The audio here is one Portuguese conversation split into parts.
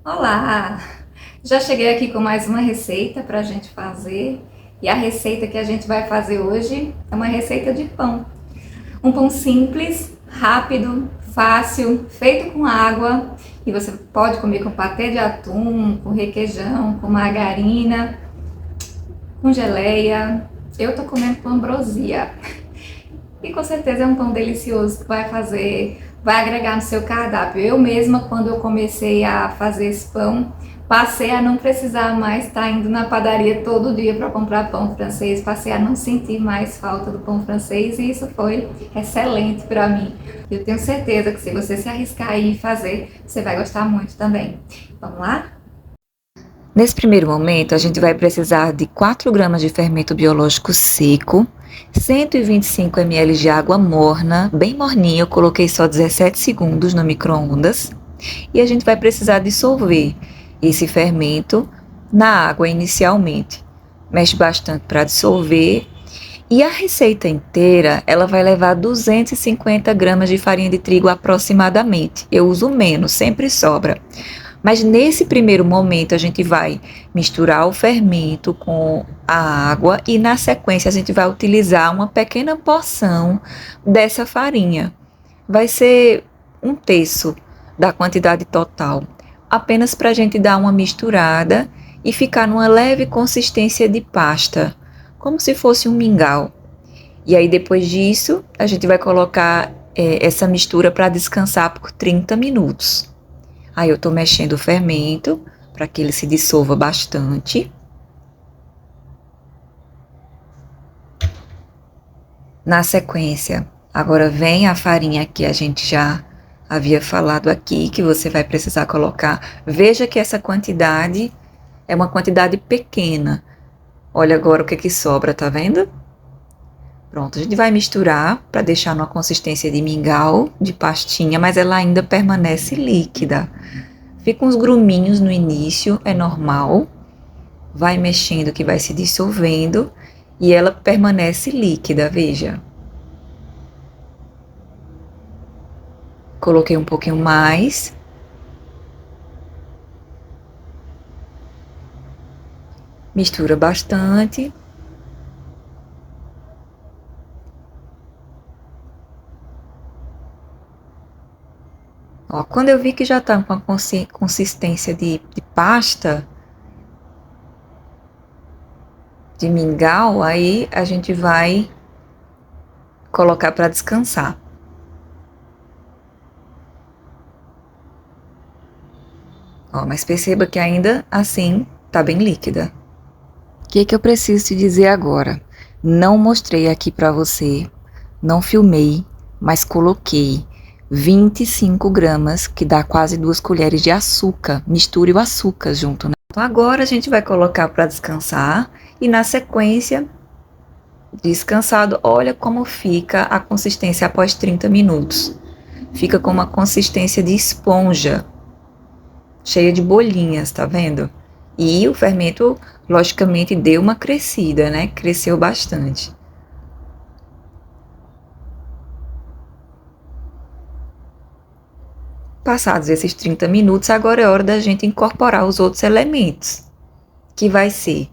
Olá! Já cheguei aqui com mais uma receita para a gente fazer. E a receita que a gente vai fazer hoje é uma receita de pão. Um pão simples, rápido, fácil, feito com água. E você pode comer com patê de atum, com requeijão, com margarina, com geleia. Eu tô comendo com ambrosia. E com certeza é um pão delicioso que vai agregar no seu cardápio. Eu mesma, quando eu comecei a fazer esse pão, passei a não precisar mais estar indo na padaria todo dia para comprar pão francês, passei a não sentir mais falta do pão francês e isso foi excelente para mim. Eu tenho certeza que se você se arriscar aí e fazer, você vai gostar muito também. Vamos lá? Nesse primeiro momento, a gente vai precisar de 4 gramas de fermento biológico seco, 125 ml de água morna, bem morninha, eu coloquei só 17 segundos no micro-ondas, e a gente vai precisar dissolver esse fermento na água inicialmente. Mexe bastante para dissolver, e a receita inteira, ela vai levar 250 gramas de farinha de trigo aproximadamente. Eu uso menos, sempre sobra. Mas nesse primeiro momento a gente vai misturar o fermento com a água e na sequência a gente vai utilizar uma pequena porção dessa farinha. Vai ser 1/3 da quantidade total, apenas para a gente dar uma misturada e ficar numa leve consistência de pasta, como se fosse um mingau. E aí depois disso a gente vai colocar essa mistura para descansar por 30 minutos. Aí eu tô mexendo o fermento para que ele se dissolva bastante. Na sequência, agora vem a farinha que a gente já havia falado aqui, que você vai precisar colocar. Veja que essa quantidade é uma quantidade pequena. Olha agora o que sobra, tá vendo? Pronto, a gente vai misturar para deixar numa consistência de mingau, de pastinha, mas ela ainda permanece líquida. Fica uns gruminhos no início, é normal. Vai mexendo que vai se dissolvendo e ela permanece líquida, veja. Coloquei um pouquinho mais. Mistura bastante. Ó, quando eu vi que já tá com a consistência de pasta, de mingau, aí a gente vai colocar para descansar. Ó, mas perceba que ainda assim tá bem líquida. O que eu preciso te dizer agora? Não mostrei aqui para você, não filmei, mas coloquei 25 gramas, que dá quase 2 colheres de açúcar. Misture o açúcar junto, né? Então agora a gente vai colocar para descansar e na sequência, descansado, olha como fica a consistência após 30 minutos. Fica com uma consistência de esponja, cheia de bolinhas, tá vendo? E o fermento, logicamente, deu uma crescida, né? Cresceu bastante. Passados esses 30 minutos, agora é hora da gente incorporar os outros elementos, que vai ser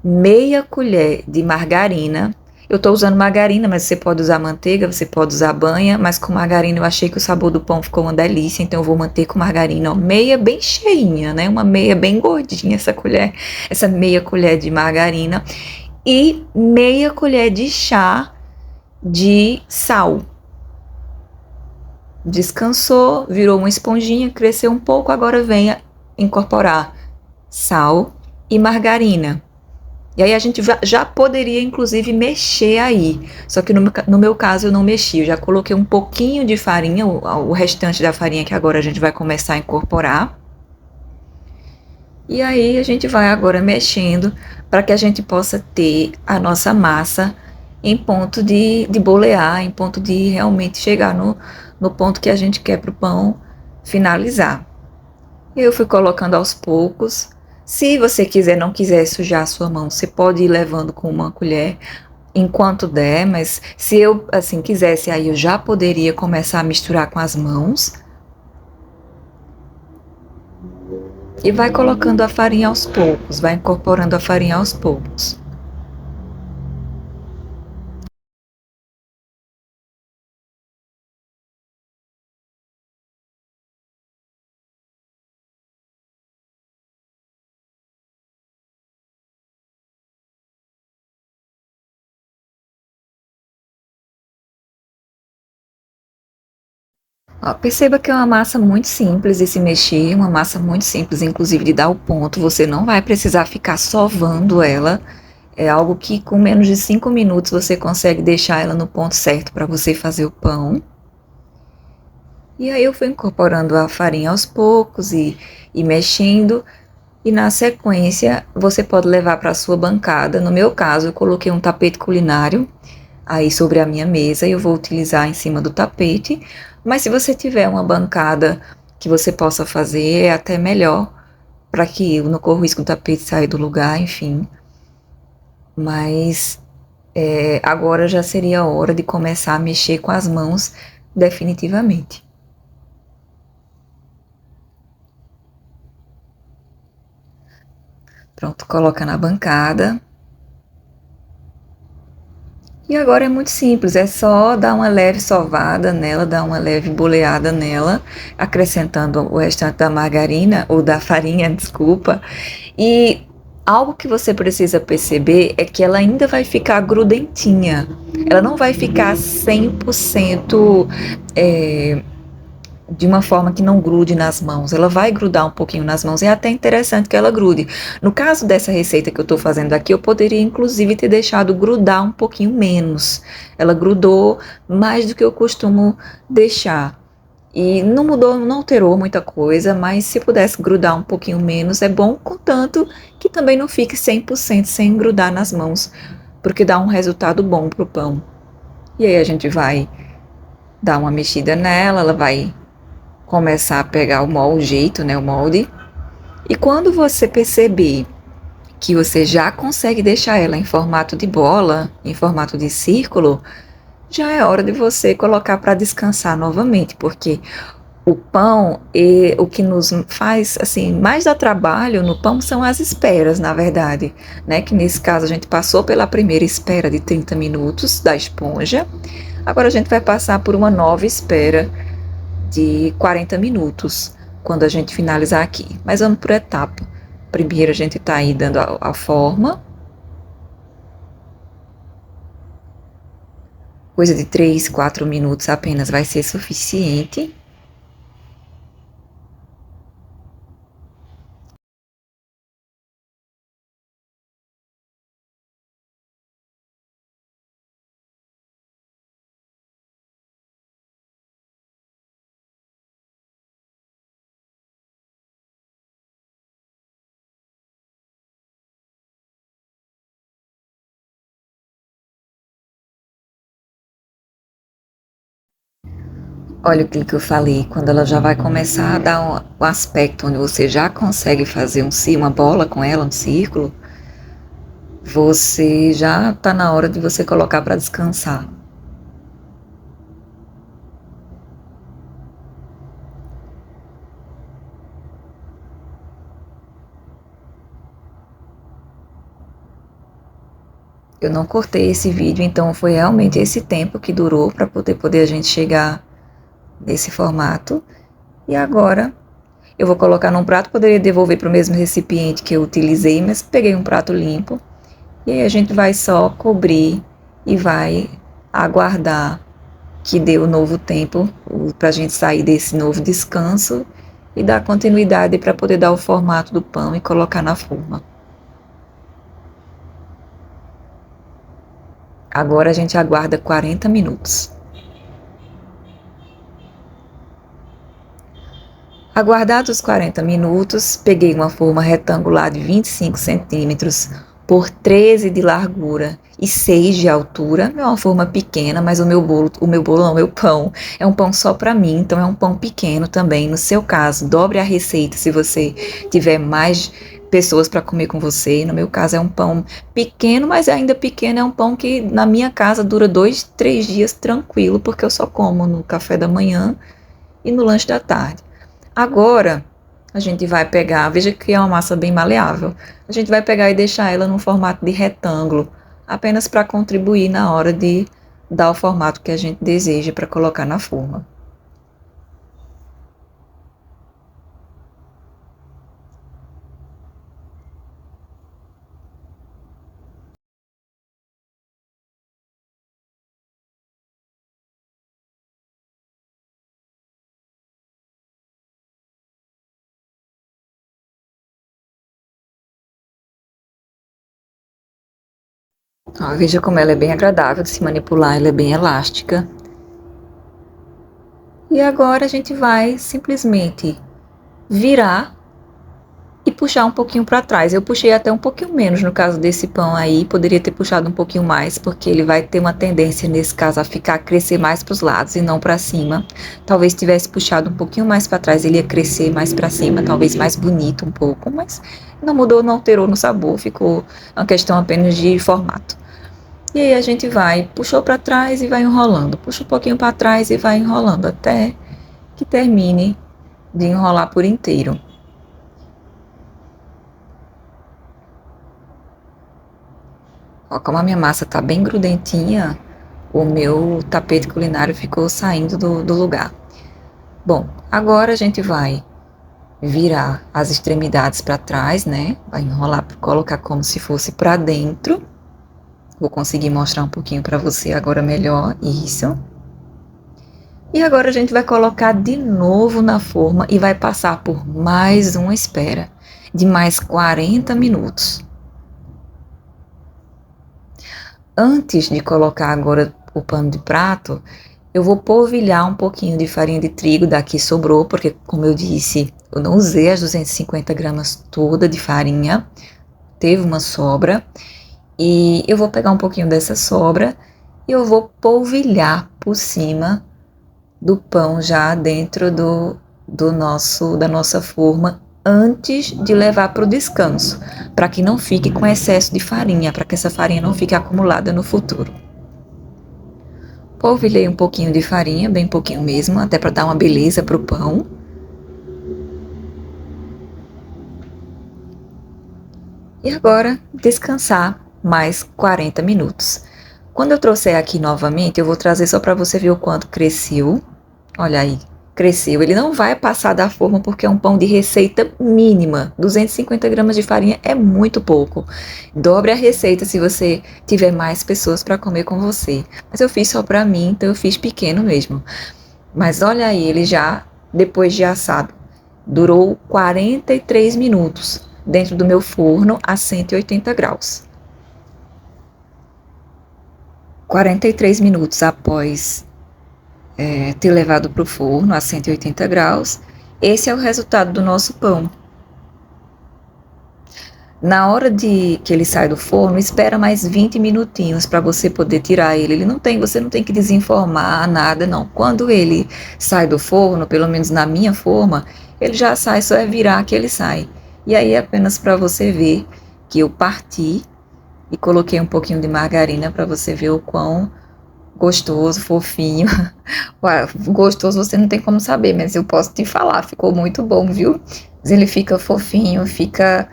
meia colher de margarina. Eu tô usando margarina, mas você pode usar manteiga, você pode usar banha, mas com margarina eu achei que o sabor do pão ficou uma delícia, então eu vou manter com margarina, ó, meia bem cheinha, né? Uma meia bem gordinha essa colher, essa meia colher de margarina e meia colher de chá de sal. Descansou, virou uma esponjinha, cresceu um pouco, agora venha incorporar sal e margarina. E aí a gente já poderia, inclusive, mexer aí. Só que no meu caso eu não mexi. Eu já coloquei um pouquinho de farinha, o restante da farinha que agora a gente vai começar a incorporar. E aí a gente vai agora mexendo para que a gente possa ter a nossa massa em ponto de bolear, em ponto de realmente chegar no ponto que a gente quer para o pão finalizar. Eu fui colocando aos poucos. Se você não quiser sujar a sua mão, você pode ir levando com uma colher enquanto der, mas se eu assim quisesse, aí eu já poderia começar a misturar com as mãos. E vai colocando a farinha aos poucos, vai incorporando a farinha aos poucos. Ó, perceba que é uma massa muito simples de se mexer, uma massa muito simples, inclusive de dar o ponto. Você não vai precisar ficar sovando ela. É algo que com menos de 5 minutos você consegue deixar ela no ponto certo para você fazer o pão. E aí eu fui incorporando a farinha aos poucos e mexendo. E na sequência você pode levar para a sua bancada. No meu caso, eu coloquei um tapete culinário aí sobre a minha mesa e eu vou utilizar em cima do tapete. Mas se você tiver uma bancada que você possa fazer, é até melhor, para que eu não corra o risco do tapete sair do lugar, enfim. Mas agora já seria a hora de começar a mexer com as mãos definitivamente. Pronto, coloca na bancada. E agora é muito simples, é só dar uma leve sovada nela, dar uma leve boleada nela, acrescentando o restante da margarina ou da farinha, desculpa. E algo que você precisa perceber é que ela ainda vai ficar grudentinha. Ela não vai ficar 100% de uma forma que não grude nas mãos. Ela vai grudar um pouquinho nas mãos. É até interessante que ela grude. No caso dessa receita que eu estou fazendo aqui, eu poderia inclusive ter deixado grudar um pouquinho menos. Ela grudou mais do que eu costumo deixar. E não mudou, não alterou muita coisa, mas se pudesse grudar um pouquinho menos, é bom, contanto que também não fique 100% sem grudar nas mãos, porque dá um resultado bom pro pão. E aí a gente vai dar uma mexida nela, ela vai começar a pegar o molde, o jeito, né, o molde. E quando você perceber que você já consegue deixar ela em formato de bola, em formato de círculo, já é hora de você colocar para descansar novamente, porque o pão, e o que nos faz assim mais dá trabalho no pão são as esperas, na verdade, né? Que nesse caso a gente passou pela primeira espera de 30 minutos da esponja. Agora a gente vai passar por uma nova espera de 40 minutos quando a gente finalizar aqui. Mas vamos por etapa. Primeiro a gente está aí dando a forma. Coisa de 3, 4 minutos apenas vai ser suficiente. Olha aquilo que eu falei, quando ela já vai começar a dar um aspecto onde você já consegue fazer uma bola com ela, um círculo, você já está na hora de você colocar para descansar. Eu não cortei esse vídeo, então foi realmente esse tempo que durou para poder a gente chegar nesse formato. E agora eu vou colocar num prato, poderia devolver para o mesmo recipiente que eu utilizei, mas peguei um prato limpo. E aí a gente vai só cobrir e vai aguardar que dê o novo tempo para a gente sair desse novo descanso e dar continuidade para poder dar o formato do pão e colocar na forma. Agora a gente aguarda 40 minutos. Aguardados os 40 minutos, peguei uma forma retangular de 25 centímetros por 13 de largura e 6 de altura. É uma forma pequena, mas o meu pão é um pão só para mim, então é um pão pequeno também. No seu caso, dobre a receita se você tiver mais pessoas para comer com você. No meu caso é um pão pequeno, mas ainda pequeno, é um pão que na minha casa dura 2, 3 dias tranquilo, porque eu só como no café da manhã e no lanche da tarde. Agora, a gente vai pegar, veja que é uma massa bem maleável, a gente vai pegar e deixar ela no formato de retângulo, apenas para contribuir na hora de dar o formato que a gente deseja para colocar na forma. Ó, veja como ela é bem agradável de se manipular, ela é bem elástica. E agora a gente vai simplesmente virar e puxar um pouquinho para trás. Eu puxei até um pouquinho menos no caso desse pão aí, poderia ter puxado um pouquinho mais, porque ele vai ter uma tendência nesse caso a crescer mais para os lados e não para cima. Talvez tivesse puxado um pouquinho mais para trás, ele ia crescer mais para cima, talvez mais bonito um pouco, mas não mudou, não alterou no sabor, ficou uma questão apenas de formato. E aí a gente puxou para trás e vai enrolando, puxa um pouquinho para trás e vai enrolando até que termine de enrolar por inteiro. Ó, como a minha massa tá bem grudentinha, o meu tapete culinário ficou saindo do lugar. Bom, agora a gente vai virar as extremidades para trás, né? Vai enrolar, colocar como se fosse para dentro. Vou conseguir mostrar um pouquinho para você agora melhor, isso. E agora a gente vai colocar de novo na forma e vai passar por mais uma espera de mais 40 minutos. Antes de colocar agora o pano de prato, eu vou polvilhar um pouquinho de farinha de trigo, daqui sobrou, porque como eu disse, eu não usei as 250 gramas toda de farinha, teve uma sobra, e eu vou pegar um pouquinho dessa sobra e eu vou polvilhar por cima do pão já dentro da nossa forma, antes de levar para o descanso, para que não fique com excesso de farinha, para que essa farinha não fique acumulada no futuro. Polvilhei um pouquinho de farinha, bem pouquinho mesmo, até para dar uma beleza para o pão. E agora, descansar mais 40 minutos. Quando eu trouxer aqui novamente, eu vou trazer só para você ver o quanto cresceu. Olha aí, cresceu. Ele não vai passar da forma porque é um pão de receita mínima. 250 gramas de farinha é muito pouco. Dobre a receita se você tiver mais pessoas para comer com você. Mas eu fiz só para mim, então eu fiz pequeno mesmo. Mas olha aí, ele já, depois de assado, durou 43 minutos dentro do meu forno a 180 graus. 43 minutos após ter levado para o forno a 180 graus, esse é o resultado do nosso pão. Na hora que ele sai do forno, espera mais 20 minutinhos para você poder tirar ele. Você não tem que desenformar nada, não. Quando ele sai do forno, pelo menos na minha forma, ele já sai, só é virar que ele sai. E aí é apenas para você ver que eu parti e coloquei um pouquinho de margarina para você ver o quão gostoso, fofinho. Gostoso você não tem como saber, mas eu posso te falar, ficou muito bom, viu? Mas ele fica fofinho, fica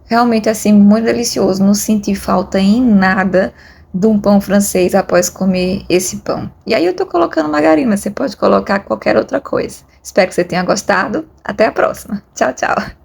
realmente assim muito delicioso, não senti falta em nada de um pão francês após comer esse pão. E aí eu tô colocando margarina, você pode colocar qualquer outra coisa. Espero que você tenha gostado. Até a próxima. Tchau, tchau.